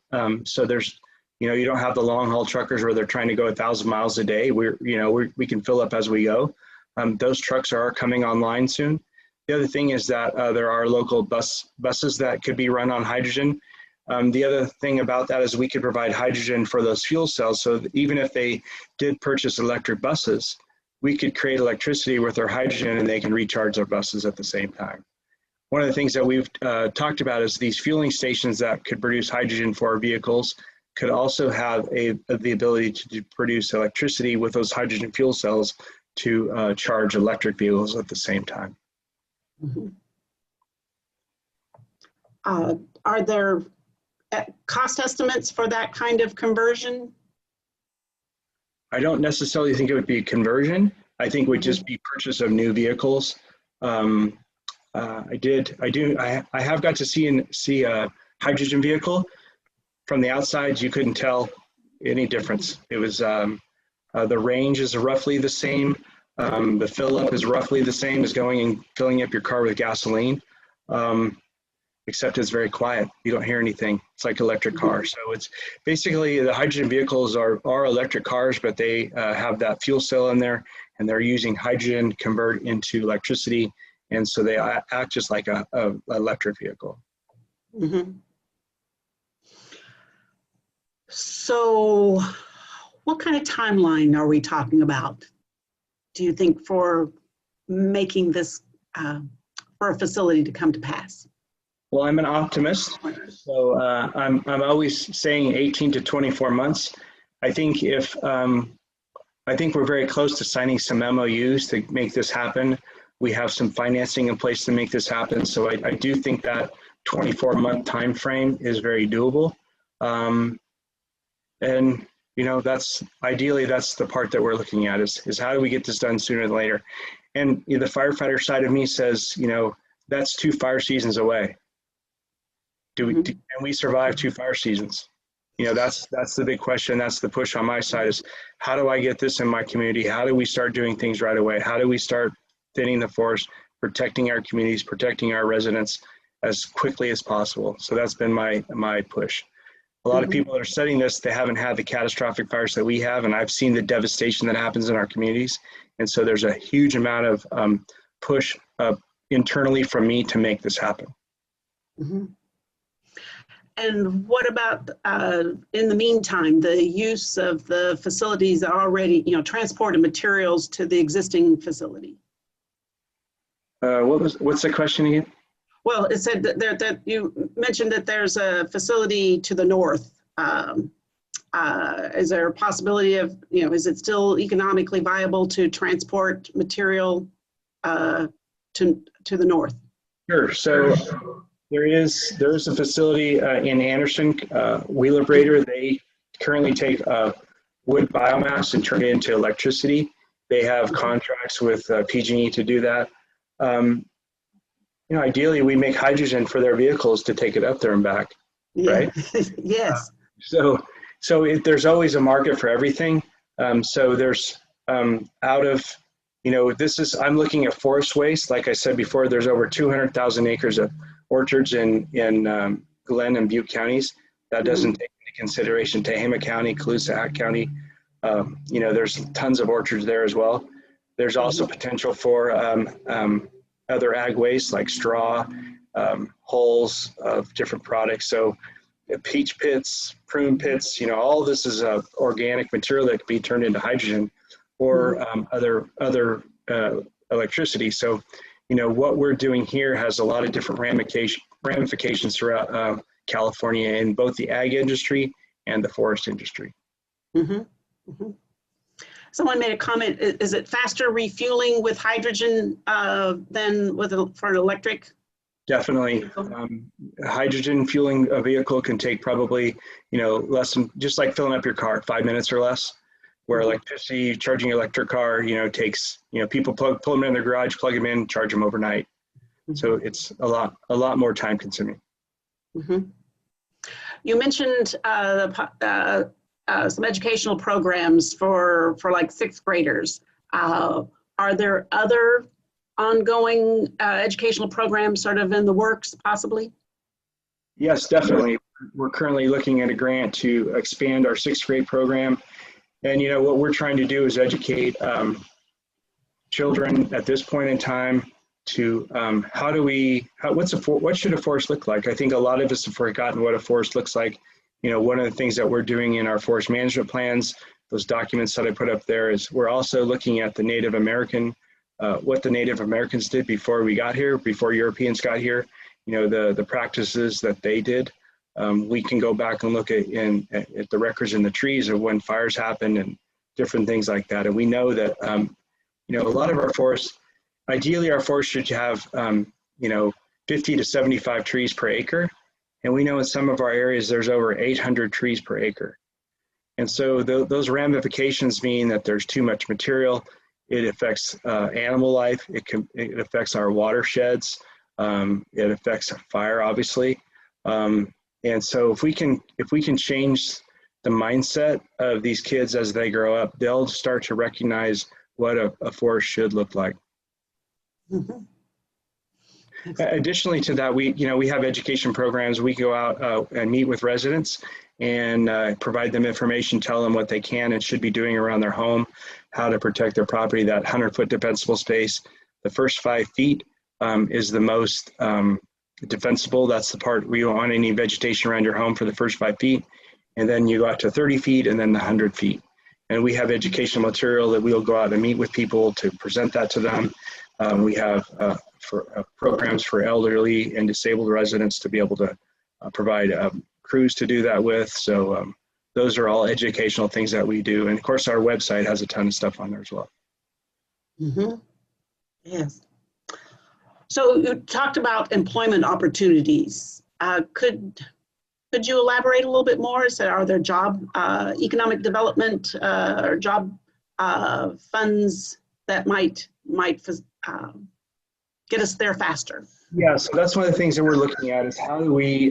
B: So there's, you don't have the long haul truckers where they're trying to go 1,000 miles a day. We can fill up as we go. Those trucks are coming online soon. The other thing is that there are local buses that could be run on hydrogen. The other thing about that is we could provide hydrogen for those fuel cells. So even if they did purchase electric buses, we could create electricity with our hydrogen and they can recharge their buses at the same time. One of the things that we've talked about is these fueling stations that could produce hydrogen for our vehicles could also have the ability to produce electricity with those hydrogen fuel cells to charge electric vehicles at the same time.
A: Mm-hmm. Are there cost estimates for that kind of conversion?
B: I don't necessarily think it would be conversion. I think it would just be purchase of new vehicles. I have got to see a hydrogen vehicle. From the outside, you couldn't tell any difference. It was, the range is roughly the same. The fill up is roughly the same as going and filling up your car with gasoline. Except it's very quiet. You don't hear anything. It's like electric cars. So it's basically the hydrogen vehicles are electric cars, but they have that fuel cell in there and they're using hydrogen to convert into electricity. And so they act just like a electric vehicle.
A: Mm-hmm. So what kind of timeline are we talking about, do you think, for making this, for a facility to come to pass?
B: Well, I'm an optimist, so I'm always saying 18 to 24 months. I think I think we're very close to signing some MOUs to make this happen. We have some financing in place to make this happen. So I do think that 24-month time frame is very doable. And that's ideally that's the part that we're looking at is how do we get this done sooner than later? And the firefighter side of me says, that's 2 fire seasons away. Can we survive 2 fire seasons? That's the big question. That's the push on my side is how do I get this in my community? How do we start doing things right away? How do we start thinning the forest, protecting our communities, protecting our residents as quickly as possible? So that's been my push. A lot of people that are studying this, they haven't had the catastrophic fires that we have, and I've seen the devastation that happens in our communities. And so there's a huge amount of push internally from me to make this happen.
A: Mm-hmm. And what about, in the meantime, the use of the facilities that already, transported materials to the existing facility?
B: What's the question again?
A: Well, it said that you mentioned that there's a facility to the north. Is there a possibility of, is it still economically viable to transport material to the north?
B: Sure. So there's a facility in Anderson, Wheelabrator. They currently take wood biomass and turn it into electricity. They have contracts with PG&E to do that. Ideally, we make hydrogen for their vehicles to take it up there and back, right?
A: Yes.
B: There's always a market for everything. So there's I'm looking at forest waste. Like I said before, there's over 200,000 acres of orchards in Glenn and Butte counties. That doesn't take into consideration Tehama County, Colusa County. There's tons of orchards there as well. There's also potential for other ag waste like straw, hulls of different products. So peach pits, prune pits, all this is organic material that can be turned into hydrogen or other electricity. So, what we're doing here has a lot of different ramifications throughout California in both the ag industry and the forest industry.
A: Someone made a comment, is it faster refueling with hydrogen than for an electric?
B: Definitely. Hydrogen fueling a vehicle can take probably, less than, just like filling up your car, 5 minutes or less, where electricity, charging an electric car, takes, people pull them in their garage, plug them in, charge them overnight. So it's a lot more time consuming.
A: You mentioned some educational programs for like sixth graders. Are there other ongoing educational programs sort of in the works possibly?
B: Yes, definitely. We're currently looking at a grant to expand our sixth grade program. And what we're trying to do is educate children at this point in time to what should a forest look like? I think a lot of us have forgotten what a forest looks like. One of the things that we're doing in our forest management plans, those documents that I put up there, is we're also looking at the Native American, what the Native Americans did before we got here, before Europeans got here, the practices that they did. We can go back and look at the records in the trees of when fires happened and different things like that. And we know that, a lot of our forests, ideally our forests should have, 50 to 75 trees per acre. And we know in some of our areas, there's over 800 trees per acre. And so those ramifications mean that there's too much material. It affects animal life. It affects our watersheds. It affects fire, obviously. And so if we can change the mindset of these kids as they grow up, they'll start to recognize what a forest should look like. Additionally to that, we have education programs. We go out and meet with residents and provide them information, tell them what they can and should be doing around their home, how to protect their property, that 100-foot defensible space. The first 5 feet is the most defensible. That's the part we don't want any vegetation around your home for the first 5 feet. And then you go out to 30 feet and then the 100 feet. And we have educational material that we'll go out and meet with people to present that to them. We have programs for elderly and disabled residents to be able to provide crews to do that with. So those are all educational things that we do. And of course, our website has a ton of stuff on there as well.
A: Yes. So you talked about employment opportunities. Could you elaborate a little bit more? So are there job, economic development or job funds that might get us there faster?
B: Yeah, so that's one of the things that we're looking at is how do we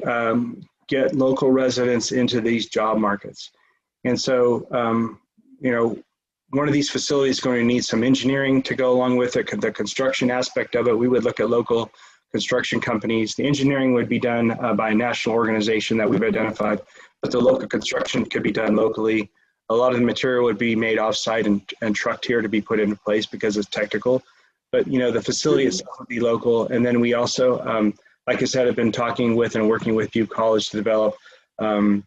B: get local residents into these job markets? And so, one of these facilities is going to need some engineering to go along with it, the construction aspect of it. We would look at local construction companies. The engineering would be done by a national organization that we've identified, but the local construction could be done locally. A lot of the material would be made off-site and trucked here to be put into place because it's technical. But the facility itself would be local. And then we also like I said, I've been talking with and working with Butte College to develop, the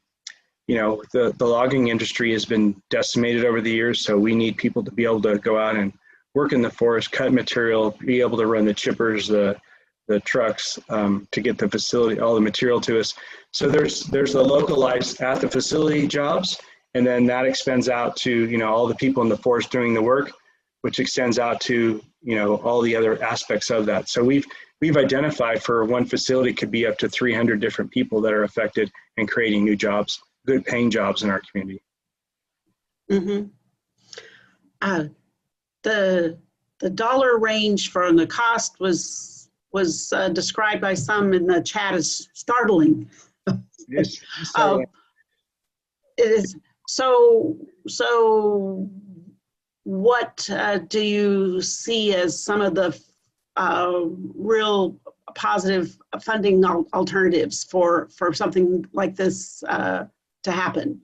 B: logging industry has been decimated over the years, so we need people to be able to go out and work in the forest, cut material, be able to run the chippers, the trucks to get the facility, all the material to us. So there's the localized at the facility jobs, and then that extends out to, all the people in the forest doing the work, which extends out to, all the other aspects of that. So we've identified for one facility could be up to 300 different people that are affected and creating new jobs, good paying jobs in our community.
A: Mm-hmm. The dollar range for the cost was described by some in the chat as startling.
B: Yes.
A: It is. So what do you see as some of the real positive funding alternatives for something like this to happen?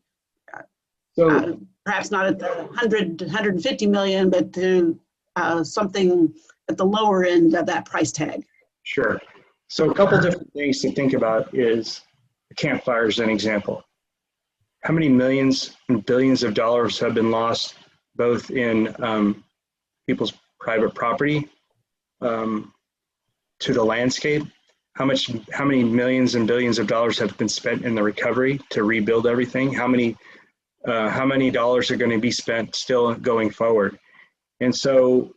B: So
A: perhaps not at the 150 million, but to something at the lower end of that price tag.
B: sure. So a couple different things to think about is campfire is an example. How many millions and billions of dollars have been lost both in people's private property to the landscape? How many millions and billions of dollars have been spent in the recovery to rebuild everything? How many dollars are going to be spent still going forward? And so,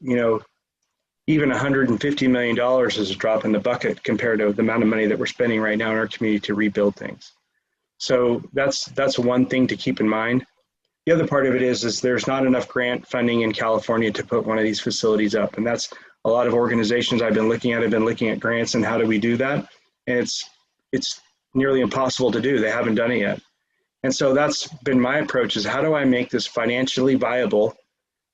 B: even $150 million is a drop in the bucket compared to the amount of money that we're spending right now in our community to rebuild things. So that's one thing to keep in mind. The other part of it is there's not enough grant funding in California to put one of these facilities up. And that's a lot of organizations I've been looking at grants and how do we do that? And it's nearly impossible to do. They haven't done it yet. And so that's been my approach, is how do I make this financially viable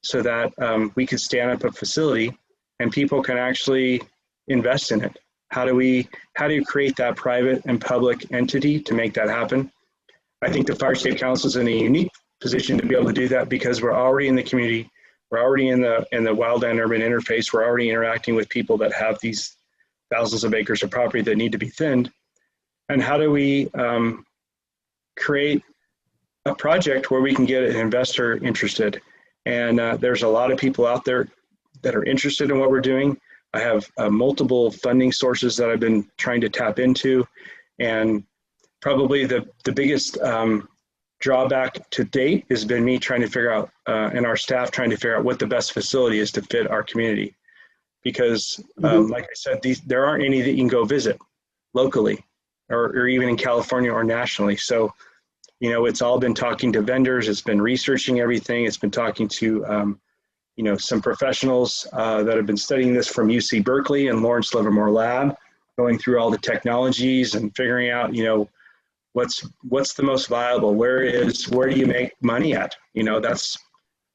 B: so that we could stand up a facility and people can actually invest in it? How do you create that private and public entity to make that happen? I think the Fire Safe Council is in a unique position to be able to do that because we're already in the community, we're already in the wildland urban interface, we're already interacting with people that have these thousands of acres of property that need to be thinned. And how do we create a project where we can get an investor interested? And there's a lot of people out there that are interested in what we're doing. I have multiple funding sources that I've been trying to tap into. And probably the biggest drawback to date has been me trying to figure out, and our staff trying to figure out what the best facility is to fit our community. Because like I said, there aren't any that you can go visit locally or even in California or nationally. So, it's all been talking to vendors, it's been researching everything, it's been talking to some professionals that have been studying this from UC Berkeley and Lawrence Livermore Lab, going through all the technologies and figuring out, what's the most viable, where do you make money at? That's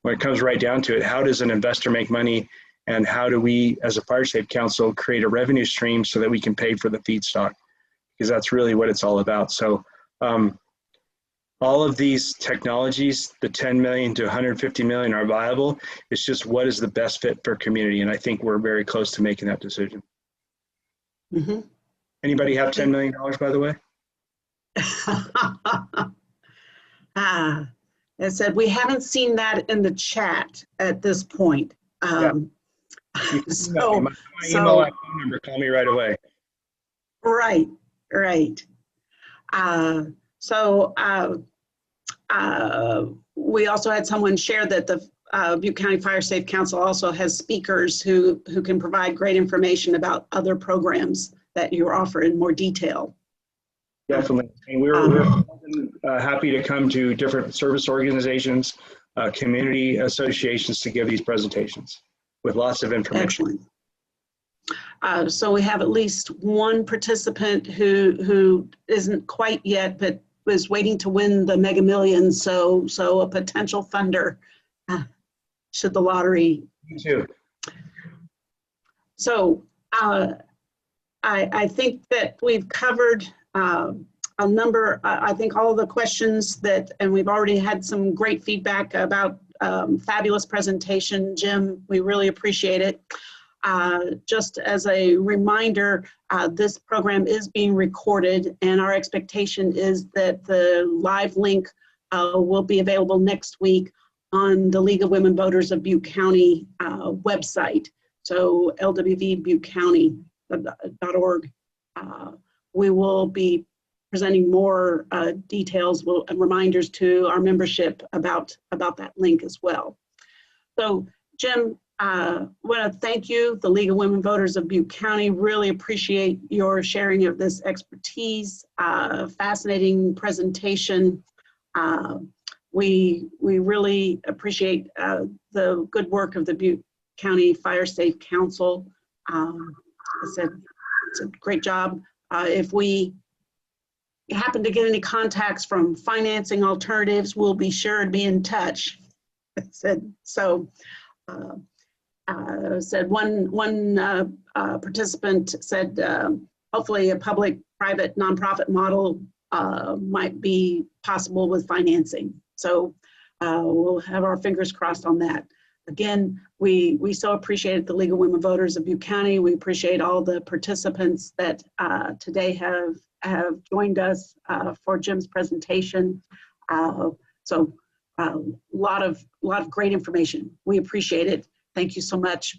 B: when it comes right down to it. How does an investor make money, and how do we, as a Fire Safe Council, create a revenue stream so that we can pay for the feedstock? Because that's really what it's all about. So all of these technologies, the 10 million to 150 million, are viable. It's just what is the best fit for community, and I think we're very close to making that decision.
A: Mm-hmm.
B: Anybody have $10 million, by the way?
A: I said we haven't seen that in the chat at this point.
B: Yeah.
A: So
B: my email and phone number, call me right away.
A: Right. We also had someone share that the Butte County Fire Safe Council also has speakers who can provide great information about other programs that you offer in more detail.
B: Definitely. And we're happy to come to different service organizations, community associations to give these presentations with lots of information.
A: Excellent. So we have at least one participant who isn't quite yet, but was waiting to win the Mega Millions. So a potential funder should the lottery.
B: Me too.
A: So I think that we've covered a number, I think all of the questions and we've already had some great feedback about fabulous presentation, Jim. We really appreciate it. just as a reminder, this program is being recorded, and our expectation is that the live link will be available next week on the League of Women Voters of Butte County website. So lwvbuttecounty.org. We will be presenting more details and reminders to our membership about that link as well. So Jim, I want to thank you, the League of Women Voters of Butte County. Really appreciate your sharing of this expertise. Fascinating presentation. We really appreciate the good work of the Butte County Fire Safe Council. I said it's a great job. If we happen to get any contacts from financing alternatives, we'll be sure to be in touch. I said so. Said one participant said hopefully a public-private nonprofit model might be possible with financing. So we'll have our fingers crossed on that. Again, we so appreciate the League of Women Voters of Butte County. We appreciate all the participants that today have joined us for Jim's presentation. So a lot of great information. We appreciate it. Thank you so much.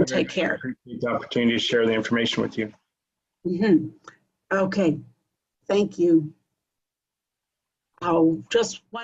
A: Take care.
B: I appreciate the opportunity to share the information with you.
A: Mm-hmm. Okay, thank you. Just one